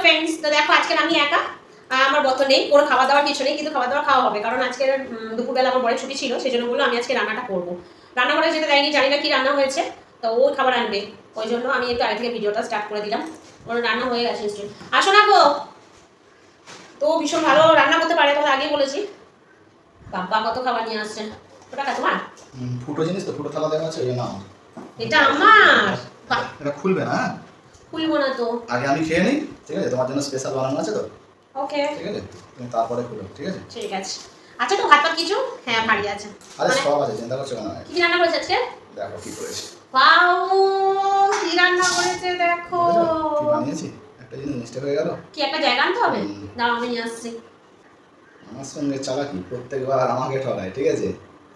Friends, তো দেখো আজকে আমি একা, আমার বত নেই, কোনো খাওয়া দাওয়ার কিছু নেই, কিন্তু খাওয়া দাওয়া খাওয়া হবে কারণ আজকে দুপুরবেলা আমার বড় ছুটি ছিল, সেই জন্য বললো আমি আজকে রান্নাটা করবো। রান্না করে যেতে দেয়নি, জানি না কি রান্না হয়েছে, তো ও খাবার আনবে, ওই জন্য আমি একটু আগে থেকে ভিডিওটা স্টার্ট করে দিলাম। ওর রান্না হয়ে গেছে নিশ্চয়ই। আসো না গো, তো ভীষণ ভালো রান্না করতে পারে, তোমাকে আগেই বলেছি। বাবা কত খাবার নিয়ে আসছে। ওটা তোমার ফুটো জিনিস তো, ফুটো থালা দেওয়া আছে, এই নাও। এটা আমার। এটা খুলবে না, খুলবো না তো, আগে আমি খেয়ে নিই, ঠিক আছে? তোমার জন্য স্পেশাল বানানো আছে তো, ওকে ঠিক আছে? তুমি তারপরে খুলো, ঠিক আছে? ঠিক আছে। আচ্ছা তো ভাত কিছু, হ্যাঁ ভারী আছে। আরে সব আছে, চিন্তা করছো কেন? কি রান্না করেছে আজকে? দেখো কি করেছি। ওয়াও, কি রান্না করেছে দেখো। কি বানিয়েছি? একটা জিনিস মিস্টেক হয়ে গেল। কি একটা জায়গা আনতে হবে? দাঁড়াও আমি নিয়ে আসছি। আমার সঙ্গে চালাকি, প্রত্যেকবার আমাকে ঠকায়, ঠিক আছে?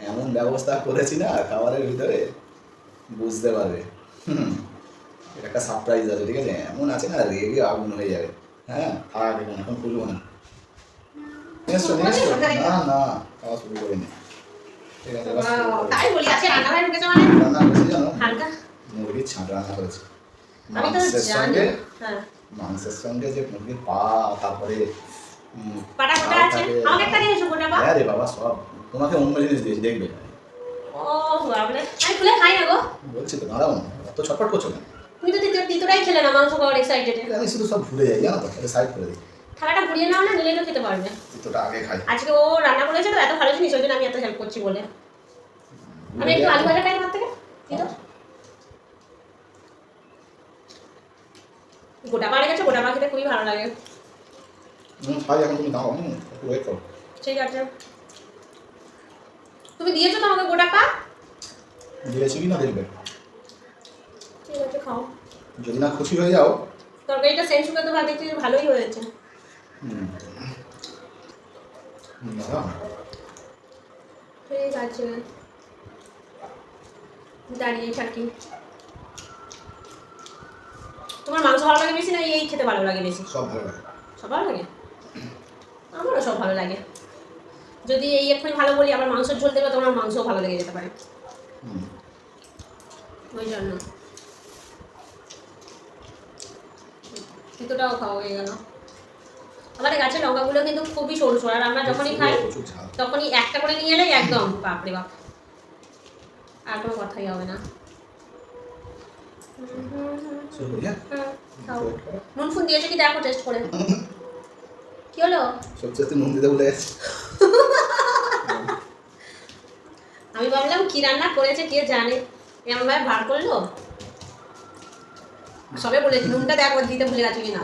এমন ব্যবস্থা করেছি না খাবারের ভিতরে, বুঝতে পারবে। এটা একটা সারপ্রাইজ আছে, ঠিক আছে? এমন আছে না, রেগে আগুন হয়ে যাবে। হ্যাঁ, থাক এখন খুলবো না। না না, খাওয়া শুরু করিনি, ঠিক আছে? তাই বলি আজকে রান্না বাড়ি ঢুকেছে মানে? রান্না করেছি জানো, হালকা মুরগির ছাঁট রান্না করেছি। আমি তো জানি। হ্যাঁ, মাংসের সঙ্গে যে মুরগির পা, তারপরে পাটা কোটা আছে, আমাকে একটা দিয়েছো গোটা পা? হ্যাঁ রে বাবা, সব তোমাকে অন্য জিনিস দিয়েছি, দেখবে। ও বাবরে, আমি খুলে খাই না গো। বলছি তো, দাঁড়াও না, অত ছটফট করছো না। তুমি তো তিতোটাই খেলে না মাংস খাওয়ার এক্সাইটেড। আমি শুধু সব ভুলে যাই, জানো তো, সাইড করে দিই। থালাটা ঘুরিয়ে নাও না, নিলেই তো খেতে পারবে। তিতোটা আগে খাই। আজকে ও রান্না করেছে তো এত ভালো জিনিস, ওই জন্য আমি এত হেল্প করছি বলে। আমি একটু আলু ভাজা খাই তোমার থেকে, তিতো। গোটা পা রেখেছো, গোটা পা খেতে খুবই ভালো লাগে। খাই এখন, তুমি দাও, একটু ওয়েট করো। ঠিক আছে, তুমি দিয়েছো তো আমাকে গোটা পা? দিয়েছি কি না দেখবে। ঠিক আছে খাও। যদি না খুশি হয়ে যাও। তরকারিটা সেন্ট সুগার তো ভাত দেখছি ভালোই হয়েছে। ঠিক আছে, দাঁড়িয়ে থাকি। তোমার মাংস ভালো লাগে বেশি না এই খেতে ভালো লাগে বেশি? সব ভালো লাগে। সব ভালো লাগে, আমারও সব ভালো লাগে। যদি এই এক্ষুনি ভালো বলি আবার মাংসের ঝোল দেবে, তোমার মাংসও ভালো লেগে যেতে পারে, ওই জন্য। তিতোটাও খাওয়া হয়ে গেল। আমাদের গাছের লঙ্কাগুলো কিন্তু খুবই সরু সরু, আর আমরা যখনই খাই তখনই একটা করে নিয়ে এলেই একদম বাপরে বাপ, আর কোনো কথাই হবে না। নুন ফুন দিয়েছে কি দেখো টেস্ট করে। কি হলো? সবচেয়ে নুন দিতে ভুলে গেছি। আমি ভাবলাম কি রান্না করেছে কে জানে, এমন ভাবে ভার করলো। সবে বলেছি নুনটা দেখো দিতে ভুলে গেছে কিনা।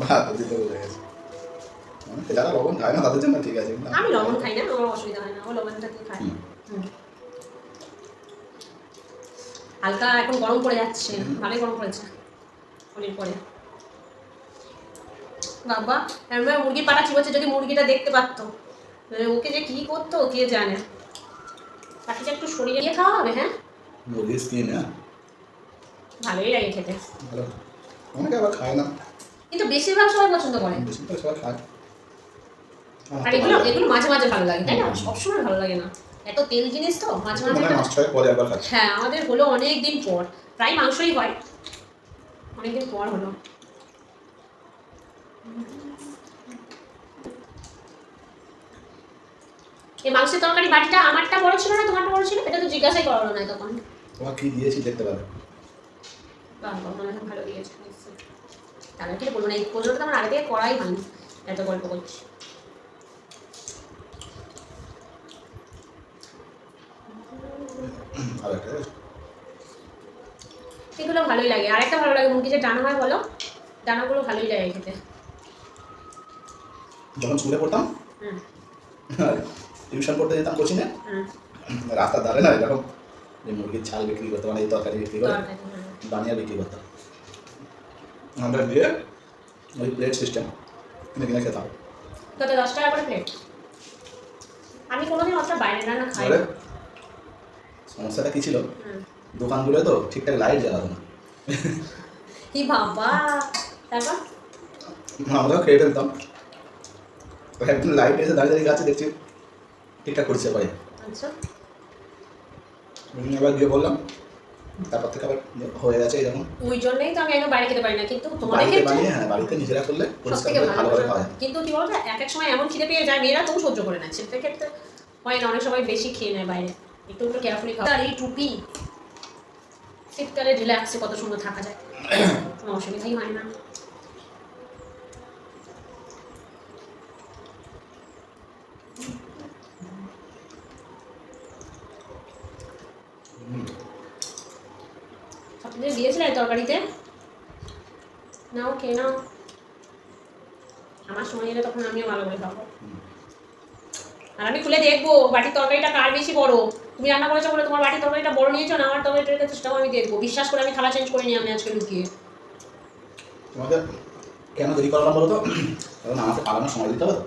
ভাত দিতে ভুলে গেছি। যারা লবণ খায় না তাদের জন্য ঠিক আছে। আমি লবণ খাই না, আমার অসুবিধা হয় না, ও লবণটা দিয়ে খাই। হালকা এখন গরম পড়ে যাচ্ছে, ভালোই গরম পড়েছে অনেক পরে। বাবা এমন মুরগির পাটা চিবোচ্ছে, যদি মুরগিটা দেখতে পারতো ওকে যে কি করতো কে জানে। তাকে যে একটু সরিয়ে দিয়ে খাওয়া হবে। হ্যাঁ, মুরগির স্কিন, হ্যাঁ ভালোই লাগে খেতে। ভালো, অনেকে আবার খায় না, কিন্তু বেশিরভাগ সবাই পছন্দ করে। বেশিরভাগ সবাই খায়। আর এগুলো এগুলো মাঝে মাঝে ভালো লাগে, তাই না? সবসময় ভালো লাগে না, এত তেল জিনিস তো মাঝে মাঝে। মাস ছয় পরে একবার খাচ্ছি। হ্যাঁ, আমাদের হলো অনেক দিন পর, প্রায় মাংসই হয়, অনেকদিন পর হলো। এই মাংসের তরকারি বাটিটা আমারটা বড় ছিল না তোমারটা বড় ছিল? এটা তো জিজ্ঞাসাই করা হলো না তখন। তোমার কি দিয়েছি দেখতে পাবে। বাহ বাহ, মনে হয় ভালো দিয়েছে নিশ্চয়ই। তাহলে কি বলবো না, এই পর্যন্ত তো আমার আগে থেকে করাই হয়নি, এত গল্প করছি। এগুলো ভালোই লাগে। আরেকটা ভালো লাগে মুরগি যে ডানা হয় বলো, ডানাগুলো ভালোই লাগে খেতে। যখন স্কুলে পড়তাম, টিউশন পড়তে যেতাম কোচিংয়ে, রাস্তার ধারে না এরকম যে মুরগির ছাল বিক্রি করতে, মানে এই তরকারি বিক্রি করে বানিয়ে বিক্রি করতাম। আমরা দিয়ে ওই প্লেট সিস্টেম কিনে কিনে খেতাম। কত 10 টাকা করে প্লেট? আমি কোনোদিন অতটা বাইরে রান্না খাই না। সমস্যাটা কি ছিল, দোকানগুলো তো ঠিকঠাক লাইট জ্বালাতো না। কি বাবা, তারপর আমরাও খেয়ে ফেলতাম। একদিন লাইট এসে দাঁড়িয়ে দাঁড়িয়ে গাছে দেখছি ঠিকঠাক করছে পাই। আচ্ছা, এবার গিয়ে বললাম তারপর থেকে আবার হয়ে গেছে এরকম। ওই জন্যই তো আমি একদম বাইরে খেতে পারি না, কিন্তু তোমাদের বাড়িতে ক্ষেত্রে বানিয়ে, হ্যাঁ বাড়িতে নিজেরা করলে সব পরিষ্কার থেকে করে ভালো ভালোভাবে খাওয়া যায়। কিন্তু কি বলতো, এক এক সময় এমন খিদে পেয়ে যায়, মেয়েরা তবু সহ্য করে না, ছেলেদের ক্ষেত্রে হয় না, অনেক সময় বেশি খেয়ে নেয় বাইরে, একটু একটু কেয়ারফুলি খাওয়া। আর এই টুপি শীতকালে রিল্যাক্সে কত সুন্দর থাকা যায়, কোনো অসুবিধাই হয় না। আপনাদের দিয়েছিলে তরকারিতে? নাও খেয়ে নাও, আমার সময় এলে তখন আমিও ভালো করে খাবো। আর আমি খুলে দেখবো বাটির তরকারিটা কার বেশি বড়। তুমি রান্না করেছো বলে তোমার বাটির তরকারিটা বড় নিয়েছো না আমার তরকারিটার কাছে, সেটাও আমি দেখবো। বিশ্বাস করে আমি থালা চেঞ্জ করে নিই আমি আজকে লুকিয়ে। তোমাদের কেন দেরি করলাম বলো তো? কারণ আমাকে পালানোর সময় দিতে হবে তো।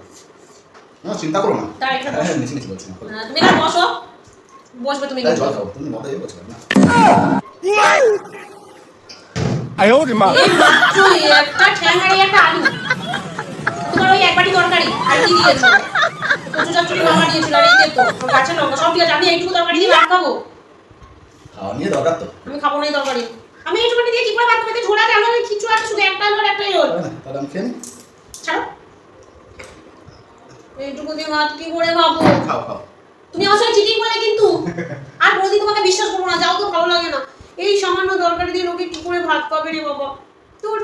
না চিন্তা করো না। তাই এখানে হ্যাঁ বসো। নিচে নিচে বলছি না। তুমি এখানে বসো, বসবে তুমি তাই নিচে। জল খাও, তুমি মতে বলছো না। 哎呦我的妈！ এই মাত্র একটা ঠ্যাং আর এই একটা আলু, তোমার ওই এক বাটি তরকারি আর কি দিয়েছো? কচু চচ্চড়ি মামা দিয়েছিল, আর এই দেখো গাছের লঙ্কা সব ঠিক আছে। আমি এইটুকু তরকারি দিয়ে ভাত খাবো? খাওয়া নিয়ে দরকার তো। আমি খাবো না এই তরকারি। আমি এইটুকুনি দিয়ে কি করে ভাত খাবো? ঝোলা কেন? কিছু আছে শুধু একটা আলু আর একটাই রোল। হবে না, তাহলে আমি খেয়ে নিই। ছাড়ো, এইটুকু দিয়ে ভাত কি করে খাবো? খাও খাও। তুমি আমার সঙ্গে চিটিং করলে কিন্তু আর কোনোদিন তোমাকে বিশ্বাস করবো না, যাও তো, ভালো লাগে না। এই সামান্য তরকারি দিয়ে লোকে কি করে ভাত খাবে রে বাবা। তোর